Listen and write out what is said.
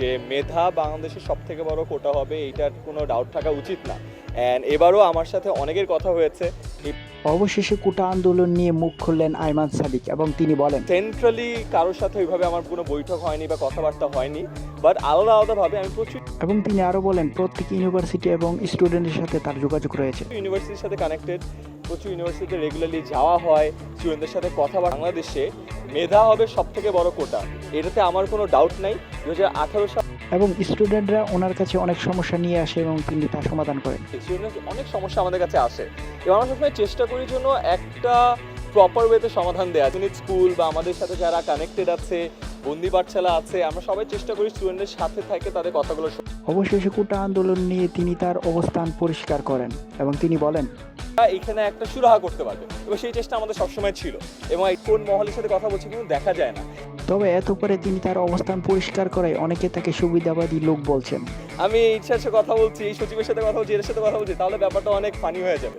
যে মেধা বাংলাদেশের সবথেকে বড় কোটা হবে এইটার কোনো ডাউট থাকা উচিত না। অ্যান্ড এবারও আমার সাথে অনেকের কথা হয়েছে। অবশেষে কোটা আন্দোলন নিয়ে মুখ খুললেন আইমান সাদিক এবং তিনি বলেন, সেন্ট্রালি কারোর সাথে ওইভাবে আমার কোনো বৈঠক হয়নি বা কথাবার্তা হয়নি, বাট আলাদা আলাদাভাবে আমি প্রচুর এবং তিনি আরও বলেন প্রত্যেক ইউনিভার্সিটি এবং স্টুডেন্টের সাথে তার যোগাযোগ রয়েছে। ইউনিভার্সিটির সাথে কানেক্টেড, প্রচুর ইউনিভার্সিটিতে রেগুলারলি যাওয়া হয়, স্টুডেন্টদের সাথে কথা বলা। বাংলাদেশে মেধা হবে সবথেকে বড় কোটা, এটাতে আমার কোনো ডাউট নাই। 2018 সাল এবং স্টুডেন্টরা ওনার কাছে অনেক সমস্যা নিয়ে আসে এবং তিনি তা সমাধান করেন। স্টুডেন্ট অনেক সমস্যা আমাদের কাছে আসে এবং আমরা সবসময় চেষ্টা করি জন্য একটা প্রপার ওয়েতে সমাধান দেওয়া। স্কুল বা আমাদের সাথে যারা কানেক্টেড আছে, বন্দি পাঠশালা আছে, আমরা সবাই চেষ্টা করি স্টুডেন্টদের সাথে থেকে তাদের কথাগুলো অবশেষে কোটা আন্দোলন নিয়ে তিনি তার অবস্থান পরিষ্কার করেন এবং তিনি বলেন, এখানে একটা সুরাহা করতে পারবে এবং সেই চেষ্টা আমাদের সবসময় ছিল এবং কোন মহলের সাথে কথা বলছে কিন্তু দেখা যায় না। তবে এত করে তিনি তার অবস্থান পরিষ্কার করায় অনেকে তাকে সুবিধাবাদী লোক বলছেন। আমি এই সাথে কথা বলছি, এই সচিবের সাথে কথা বলছি, এর সাথে কথা বলছি, তাহলে ব্যাপারটা অনেক ফানি হয়ে যাবে।